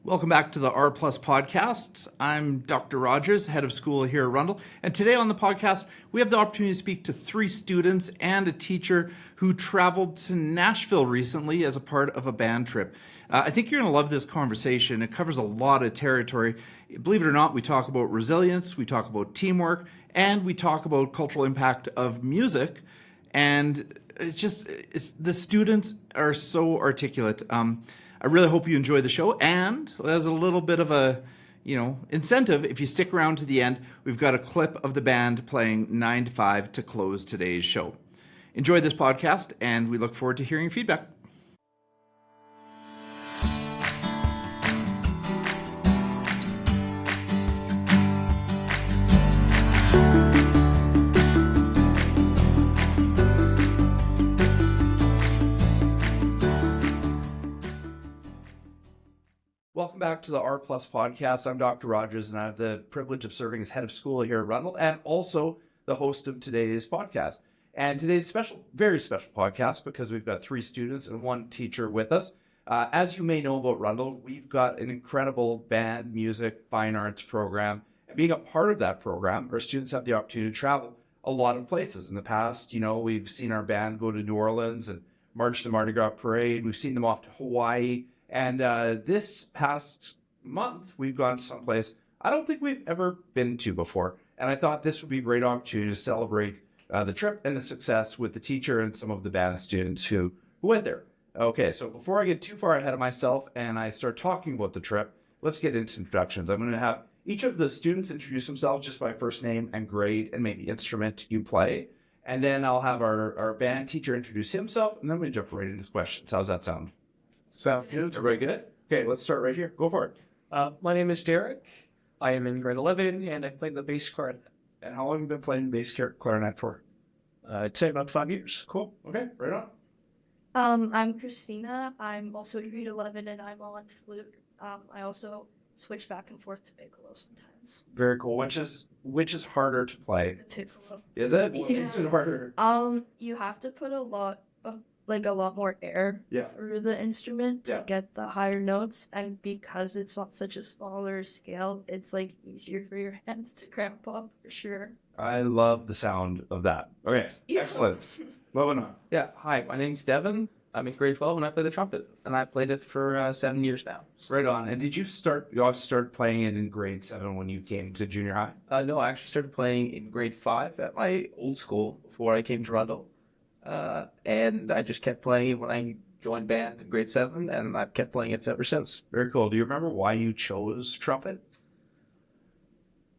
Welcome back to the R Plus podcast. I'm Dr. Rogers, head of school here at Rundle. And today on the podcast, we have the opportunity to speak to 3 students and a teacher who traveled to Nashville recently as a part of a band trip. I think you're going to love this conversation. It covers a lot of territory. Believe it or not, we talk about resilience, we talk about teamwork, and we talk about cultural impact of music. And the students are so articulate. I really hope you enjoy the show, and as a little bit of a, incentive, if you stick around to the end, we've got a clip of the band playing 9 to 5 to close today's show. Enjoy this podcast, and we look forward to hearing your feedback. Welcome back to the R Plus podcast. I'm Dr. Rogers, and I have the privilege of serving as head of school here at Rundle and also the host of today's podcast. And today's very special podcast because we've got 3 students and 1 teacher with us. As you may know about Rundle, we've got an incredible band, music, fine arts program. And being a part of that program, our students have the opportunity to travel a lot of places. In the past, we've seen our band go to New Orleans and march the Mardi Gras parade. We've seen them off to Hawaii. And this past month, we've gone someplace I don't think we've ever been to before. And I thought this would be a great opportunity to celebrate the trip and the success with the teacher and some of the band students who went there. Okay, so before I get too far ahead of myself and I start talking about the trip, let's get into introductions. I'm going to have each of the students introduce themselves just by first name and grade and maybe instrument you play. And then I'll have our band teacher introduce himself, and then we jump right into questions. How's that sound? Sounds good. Everybody good? Okay, let's start right here. Go for it. My name is Derek. I am in grade 11, and I play the bass clarinet. And how long have you been playing bass clarinet for? I'd say about 5 years. Cool. Okay, right on. I'm Christina. I'm also in grade 11, and I'm on flute. I also switch back and forth to piccolo sometimes. Very cool. Which is harder to play? The piccolo. Is it? What makes it harder? You have to put a lot more air through the instrument to get the higher notes, and because it's on such a smaller scale, it's easier for your hands to cramp up for sure. I love the sound of that. Okay, excellent. Moving on. Yeah, hi, my name's Devin. I'm in grade 12, and I play the trumpet, and I've played it for 7 years now. Right on. And did you start playing it in grade 7 when you came to junior high? No, I actually started playing in grade 5 at my old school before I came to Rundle. And I just kept playing it when I joined band in grade 7, and I've kept playing it ever since. Very cool. Do you remember why you chose trumpet?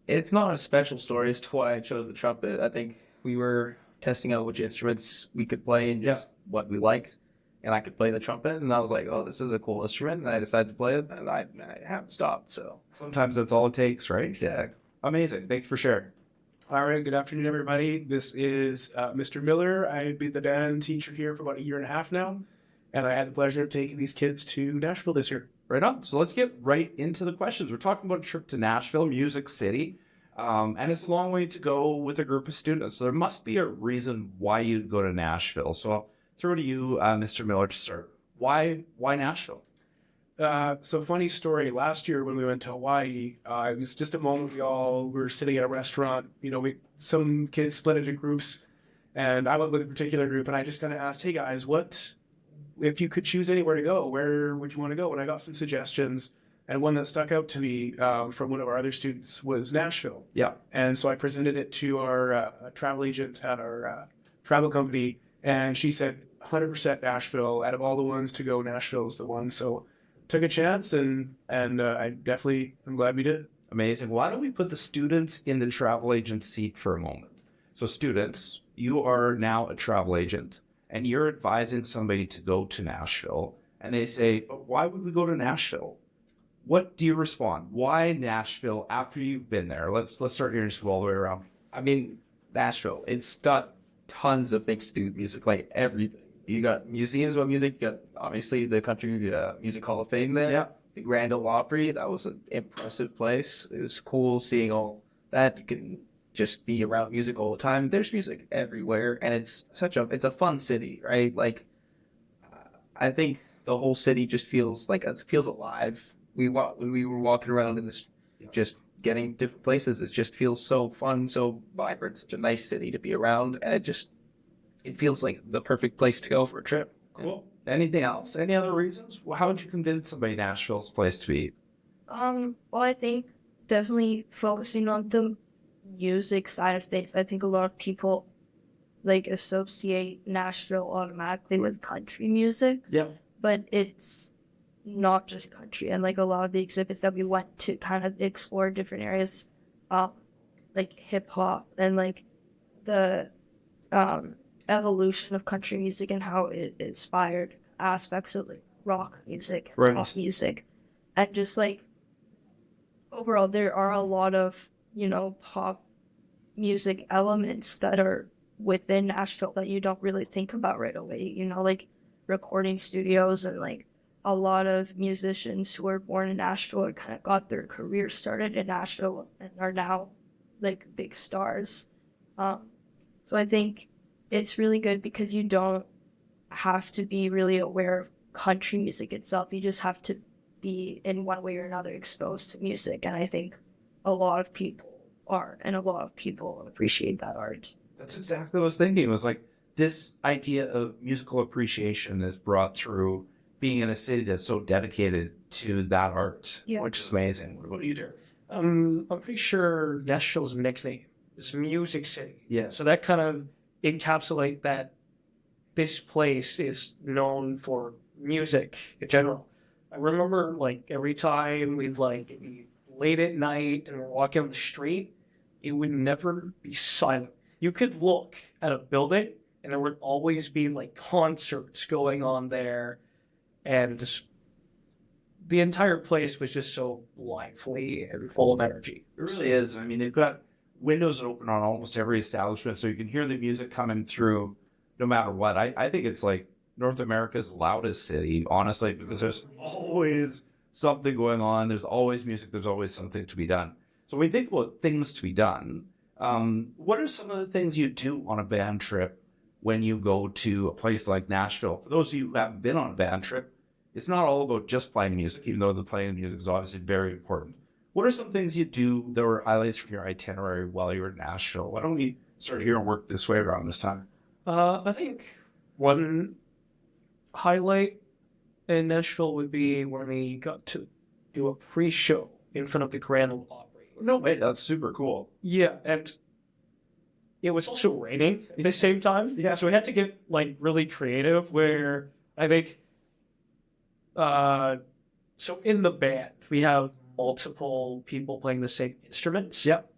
It's not a special story as to why I chose the trumpet. I think we were testing out which instruments we could play and just what we liked. And I could play the trumpet, and I was like, oh, this is a cool instrument, and I decided to play it, and I haven't stopped, so. Sometimes that's all it takes, right? Yeah. Amazing. Thank you for sharing. All right, good afternoon, everybody. This is Mr. Miller. I've been the band teacher here for about 1.5 years now, and I had the pleasure of taking these kids to Nashville this year. Right on. So let's get right into the questions. We're talking about a trip to Nashville, Music City, and it's a long way to go with a group of students. So there must be a reason why you'd go to Nashville. So I'll throw to you, Mr. Miller, to start. Why Nashville? So funny story, last year when we went to Hawaii, it was just a moment we all were sitting at a restaurant, some kids split into groups, and I went with a particular group, and I just kind of asked, hey guys, what, if you could choose anywhere to go, where would you want to go? And I got some suggestions, and one that stuck out to me from one of our other students was Nashville. Yeah. And so I presented it to our travel agent at our travel company, and she said 100% Nashville. Out of all the ones to go, Nashville is the one. So took a chance, and I'm glad we did. Amazing. Why don't we put the students in the travel agent seat for a moment? So students, you are now a travel agent, and you're advising somebody to go to Nashville, and they say, but why would we go to Nashville? What do you respond? Why Nashville after you've been there? Let's start here and just go all the way around. I mean, Nashville, it's got tons of things to do with music, like everything. You got museums about music. You got obviously the Country Music Hall of Fame there. Yeah. The Grand Ole Opry. That was an impressive place. It was cool seeing all that. You can just be around music all the time. There's music everywhere, and it's a fun city, right? Like, I think the whole city just feels alive. when we were walking around in this, just getting different places, it just feels so fun, so vibrant, such a nice city to be around, and it feels like the perfect place to go for a trip. Cool. Anything else? Any other reasons? Well, how would you convince somebody Nashville's a place to be? Well, I think definitely focusing on the music side of things. I think a lot of people like associate Nashville automatically with country music. Yeah. But it's not just country. And like a lot of the exhibits that we went to kind of explore different areas, like hip hop and like the evolution of country music and how it inspired aspects of like rock music, pop music, and just like overall there are a lot of pop music elements that are within Nashville that you don't really think about right away. Like recording studios and like a lot of musicians who were born in Nashville and kind of got their career started in Nashville and are now like big stars. So I think it's really good because you don't have to be really aware of country music itself. You just have to be in one way or another exposed to music. And I think a lot of people are, and a lot of people appreciate that art. That's exactly what I was thinking. It was like this idea of musical appreciation is brought through being in a city that's so dedicated to that art, which is amazing. What do you do? I'm pretty sure Nashville's nickname is Music City. Yeah. So that kind of encapsulates that this place is known for music in general. I remember like every time we'd like be late at night and we're walking on the street, it would never be silent. You could look at a building and there would always be like concerts going on there, and just the entire place was just so lively and full of energy. It really is. I mean, they've got windows that open on almost every establishment, so you can hear the music coming through no matter what. I think it's like North America's loudest city, honestly, because there's always something going on. There's always music. There's always something to be done. So when we think about things to be done, what are some of the things you do on a band trip when you go to a place like Nashville? For those of you who haven't been on a band trip, it's not all about just playing music, even though the playing music is obviously very important. What are some things you do that were highlights from your itinerary while you were in Nashville? Why don't we start here and work this way around this time? I think one highlight in Nashville would be when we got to do a pre-show in front of the Grand Ole Opry. No way, that's super cool. Yeah, and it was also raining at the same time. Yeah, so we had to get like really creative where I think so in the band we have multiple people playing the same instruments. Yep.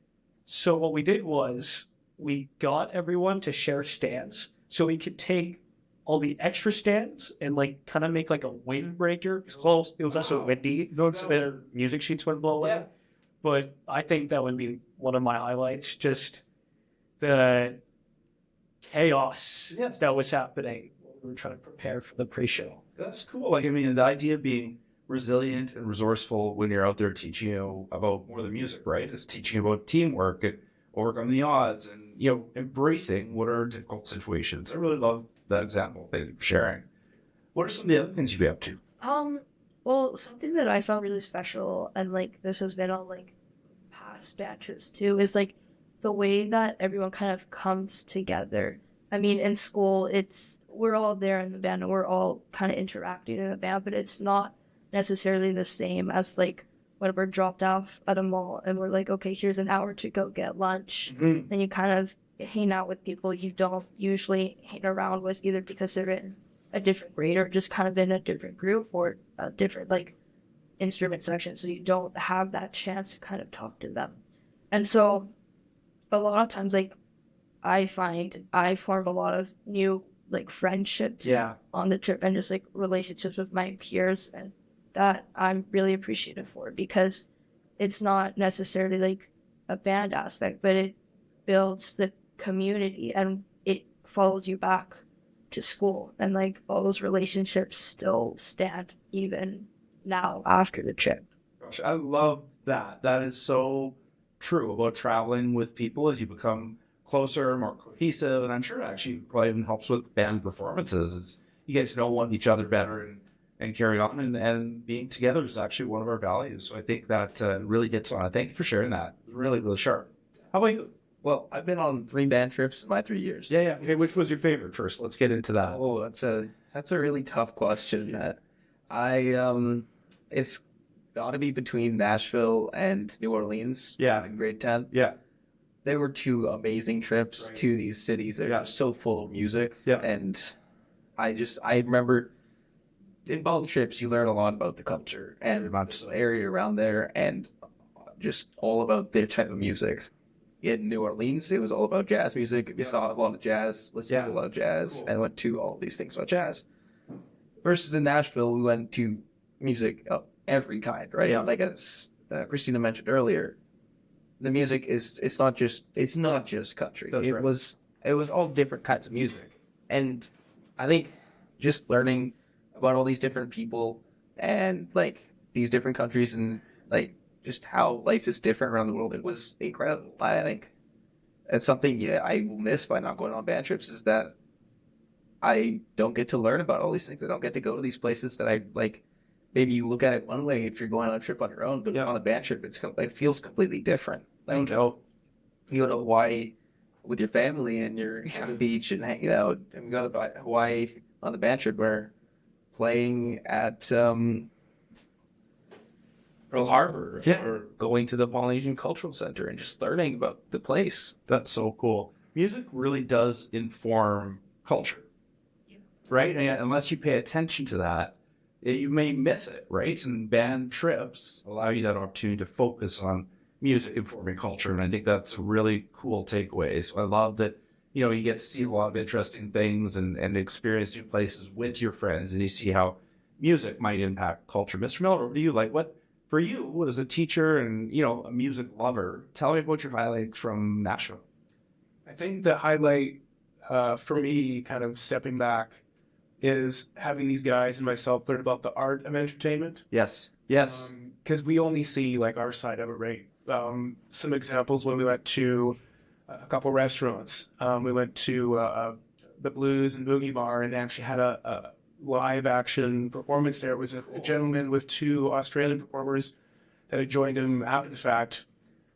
So what we did was we got everyone to share stands so we could take all the extra stands and like kind of make like a windbreaker. It was also windy, so their music sheets wouldn't blow away. Yeah. But I think that would be one of my highlights, just the chaos that was happening when we were trying to prepare for the pre-show. That's cool. Like, I mean, the idea of being resilient and resourceful when you're out there teaching about more than music, right? Is teaching about teamwork and overcoming the odds and, embracing what are difficult situations. I really love that example. Thank you for sharing. What are some of the other things you've been up to? Well, something that I found really special, and like this has been on like past band trips too, is like the way that everyone kind of comes together. I mean, in school, we're all there in the band and we're all kind of interacting in the band, but it's not necessarily the same as like when we're dropped off at a mall and we're like, okay, here's an hour to go get lunch. Mm-hmm. And you kind of hang out with people you don't usually hang around with, either because they're in a different grade or just kind of in a different group or a different like instrument section. So you don't have that chance to kind of talk to them. And so a lot of times, like, I find I form a lot of new like friendships on the trip and just like relationships with my peers, and that I'm really appreciative for, because it's not necessarily like a band aspect, but it builds the community and it follows you back to school, and like all those relationships still stand even now after the trip. Gosh, I love that. That is so true about traveling with people as you become closer, more cohesive, and I'm sure it actually probably even helps with band performances. You get to know each other better, and and carry on. And being together is actually one of our values. So I think that really hits on it. Thank you for sharing that. Really, really sharp. How about you? Well, I've been on 3 band trips in my 3 years. Yeah. Okay, which was your favorite first? Let's get into that. Oh, that's a really tough question. That it's got to be between Nashville and New Orleans. Yeah. In grade 10. Yeah. They were 2 amazing trips to these cities. They're so full of music. Yeah. And I remember in both trips you learn a lot about the culture and about the area around there and just all about their type of music. In New Orleans, it was all about jazz music. We saw a lot of jazz, listened to a lot of jazz, and went to all these things about jazz. Versus in Nashville, we went to music of every kind, right? Yeah. Like as Christina mentioned earlier, the music it's not just country. It was all different kinds of music, and I think just learning about all these different people and like these different countries and like just how life is different around the world, it was incredible. I think it's something I will miss by not going on band trips is that I don't get to learn about all these things. I don't get to go to these places that I like. Maybe you look at it one way if you're going on a trip on your own, but on a band trip, it feels completely different. Like, you go to Hawaii with your family and you're at the beach and hanging out, and we go to Hawaii on the band trip. We're playing at Pearl Harbor or going to the Polynesian Cultural Center and just learning about the place. That's so cool. Music really does inform culture, right? And unless you pay attention to that, you may miss it, right? And band trips allow you that opportunity to focus on music informing culture. And I think that's a really cool takeaway. So I love that, you get to see a lot of interesting things and experience new places with your friends, and you see how music might impact culture. Mr. Miller, over to you. Like, what for you as a teacher and, a music lover, tell me about your highlights from Nashville. I think the highlight for me, kind of stepping back, is having these guys and myself learn about the art of entertainment. Yes. Because we only see like our side of it, right? Some examples when we went to a couple restaurants. We went to the Blues and Boogie Bar and they actually had a live action performance there. It was a gentleman with 2 Australian performers that had joined him after the fact.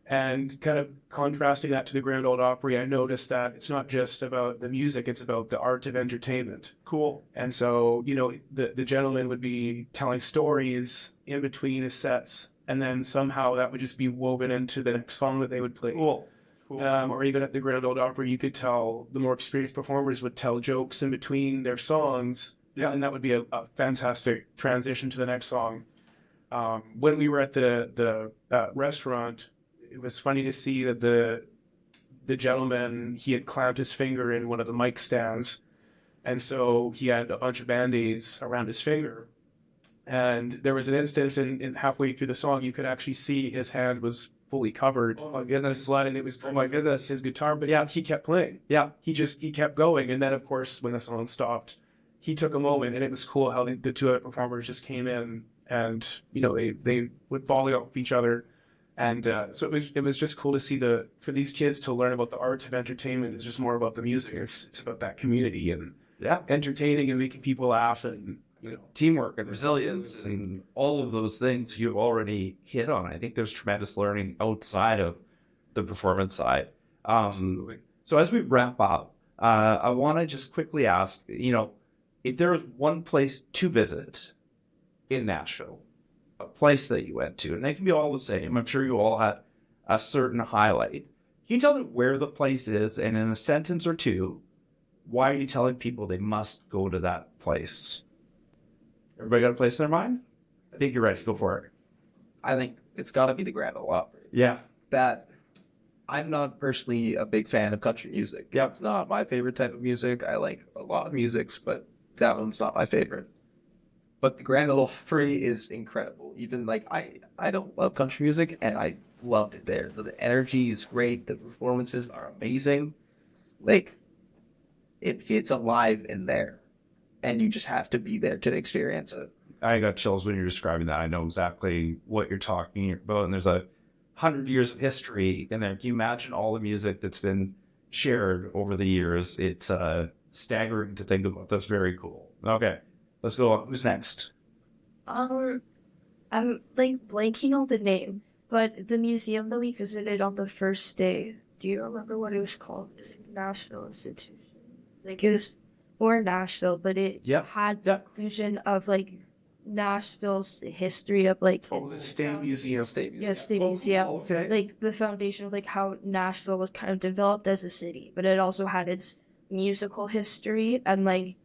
And kind of contrasting that to the Grand Ole Opry, I noticed that it's not just about the music, it's about the art of entertainment. Cool. And so, the gentleman would be telling stories in between his sets, and then somehow that would just be woven into the next song that they would play. Cool. Or even at the Grand Ole Opry, you could tell the more experienced performers would tell jokes in between their songs. Yeah. And that would be a fantastic transition to the next song. When we were at the restaurant, it was funny to see that the gentleman, he had clamped his finger in one of the mic stands. And so he had a bunch of Band-Aids around his finger. And there was an instance in halfway through the song, you could actually see his hand was fully covered. Oh my goodness. And it was, oh my goodness, his guitar. But yeah, he kept playing. Yeah. He kept going. And then, of course, when the song stopped, he took a moment. And it was cool how the 2 other performers just came in and, they would volley off each other. And so it was just cool to see for these kids to learn about the art of entertainment. It's just more about the music. It's about that community and entertaining and making people laugh and teamwork and resilience and all of those things you've already hit on. I think there's tremendous learning outside of the performance side. So as we wrap up, I want to just quickly ask, if there was one place to visit in Nashville, a place that you went to, and they can be all the same. I'm sure you all had a certain highlight. Can you tell me where the place is, and in a sentence or 2, why are you telling people they must go to that place? Everybody got a place in their mind? I think you're ready. Go for it. I think it's got to be the Grand Ole Opry. Yeah. That I'm not personally a big fan of country music. Yeah, it's not my favorite type of music. I like a lot of musics, but that one's not my favorite. But the Grand Ole Opry is incredible. Even like I don't love country music, and I loved it there. The energy is great. The performances are amazing. Like it's alive in there, and you just have to be there to experience it. I got chills when you're describing that. I know exactly what you're talking about, and there's 100 years of history in there. Can you imagine all the music that's been shared over the years? It's staggering to think about. That's very cool. Okay. Let's go. Who's next? I'm like blanking on the name, but the museum that we visited on the first day, do you remember what it was called? It was like Nashville Institution. Like it was for Nashville, but it had the inclusion of like Nashville's history of like Oh, the State Museum. State Museum. Okay. Like the foundation of like how Nashville was kind of developed as a city, but it also had its musical history and like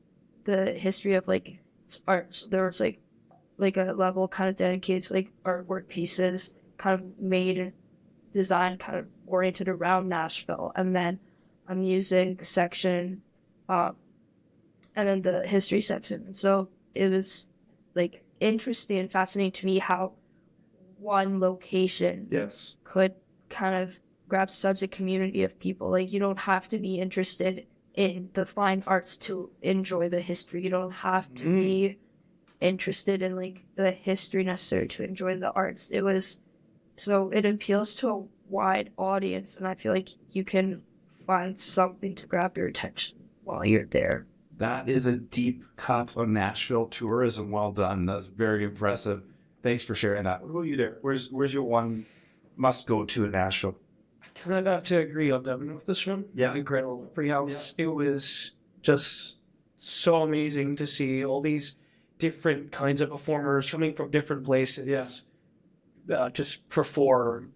the history of like its art. So there was like a level kind of dedicated to like artwork pieces kind of made and designed kind of oriented around Nashville, and then a music section, and then the history section. So it was like interesting and fascinating to me how one location could kind of grab such a community of people. Like you don't have to be interested in the fine arts to enjoy the history. You don't have to be interested in like the history necessary to enjoy the arts. It appeals to a wide audience, and I feel like you can find something to grab your attention while you're there. That is a deep cut on Nashville tourism. Well done. That's very impressive. Thanks for sharing that. What about you there? Where's your one must go to in Nashville? I'd have to agree on that with this one. Yeah. The Grand Ole Opry House. Yeah. It was just so amazing to see all these different kinds of performers coming from different places. Just perform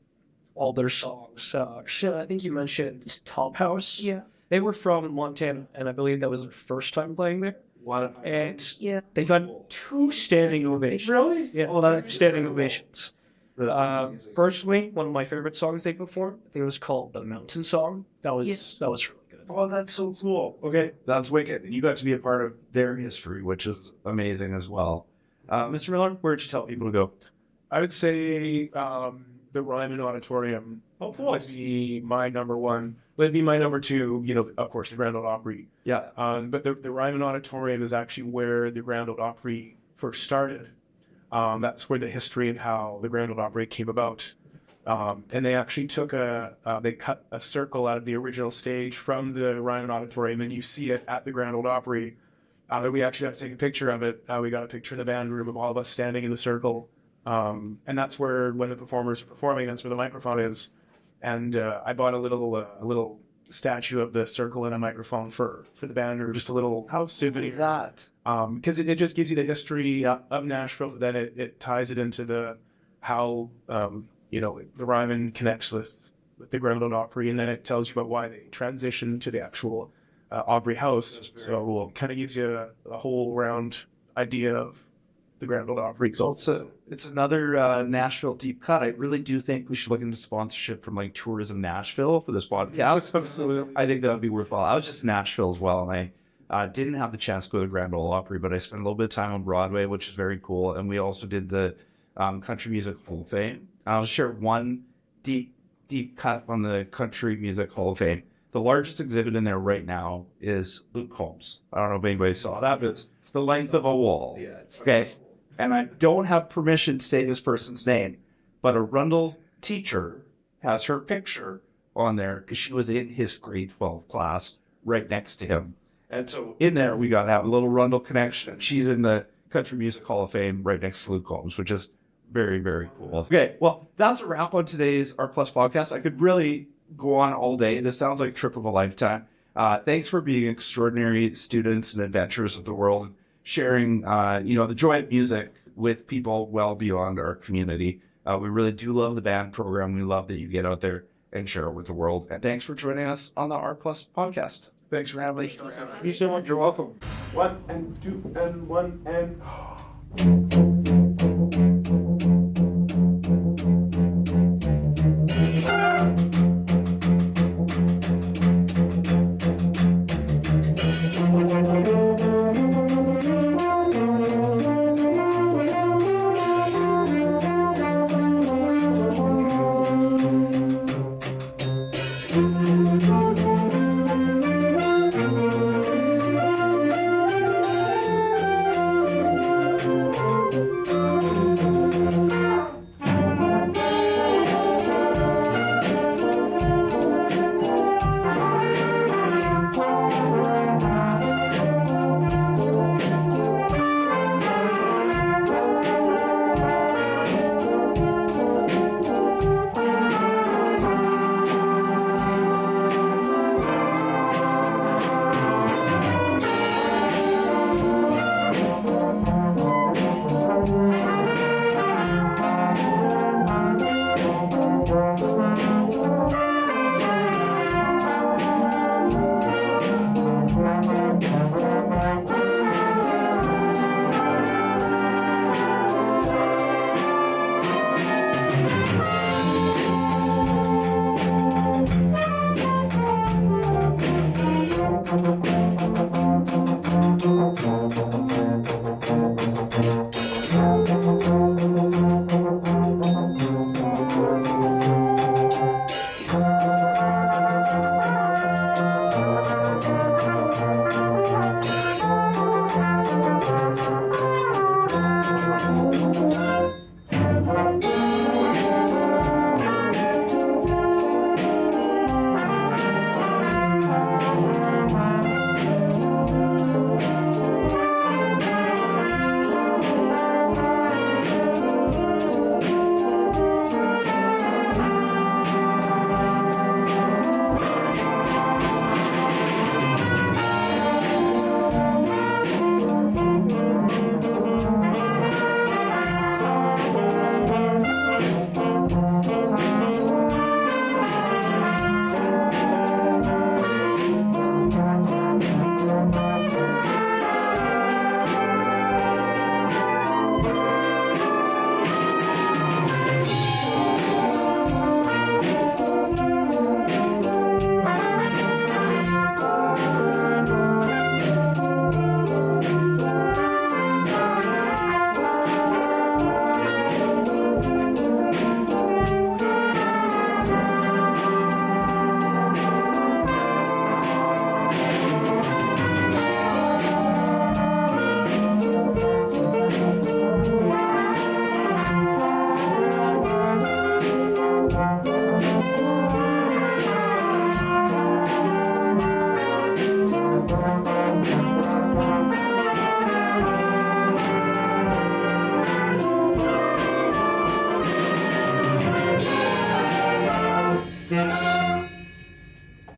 all their songs. I think you mentioned Top House. Yeah. They were from Montana, and I believe that was their first time playing there. What? And they got 2 standing ovations. Really? Yeah, Oh, that's standing ovations. amazing. Personally, one of my favorite songs they performed, I think it was called The Mountain Song. That was really good. Oh, that's so cool. Okay, that's wicked. And you got to be a part of their history, which is amazing as well. Mr. Miller, where'd you tell people to go? I would say the Ryman Auditorium would be my number one. Would be my number two, of course, the Grand Ole Opry. Yeah. But the Ryman Auditorium is actually where the Grand Ole Opry first started. That's where the history of how the Grand Ole Opry came about. And they actually they cut a circle out of the original stage from the Ryman Auditorium, and you see it at the Grand Ole Opry. We actually got to take a picture of it. We got a picture in the band room of all of us standing in the circle. And that's where, when the performers are performing, that's where the microphone is. And I bought a little statue of the circle and a microphone for the band, or just a little house souvenir. That? Because it just gives you the history of Nashville. Then it ties it into how the Ryman connects with the Grand Ole Opry, and then it tells you about why they transitioned to the actual Opry House. So it kind of gives you a whole round idea of the Grand Ole Opry. So It's another Nashville deep cut. I really do think we should look into sponsorship from like Tourism Nashville for this podcast. Yeah, absolutely. I think that would be worthwhile. I was just in Nashville as well, and I didn't have the chance to go to Grand Ole Opry, but I spent a little bit of time on Broadway, which is very cool. And we also did the Country Music Hall of Fame. I'll share one deep cut on the Country Music Hall of Fame. The largest exhibit in there right now is Luke Combs. I don't know if anybody saw that, but it's the length of a wall. Yeah, it's Okay. And I don't have permission to say this person's name, but a Rundle teacher has her picture on there because she was in his grade 12 class right next to him. And so in there, we got to have a little Rundle connection. She's in the Country Music Hall of Fame right next to Luke Combs, which is very, very cool. Okay, well, that's a wrap on today's Art Plus podcast. I could really go on all day. This sounds like a trip of a lifetime. Thanks for being extraordinary students and adventurers of the world, sharing, the joy of music with people well beyond our community. We really do love the band program. We love that you get out there and share it with the world. And thanks for joining us on the Art Plus podcast. thanks for having me. You so much. You're welcome. 1 and 2 and 1 and...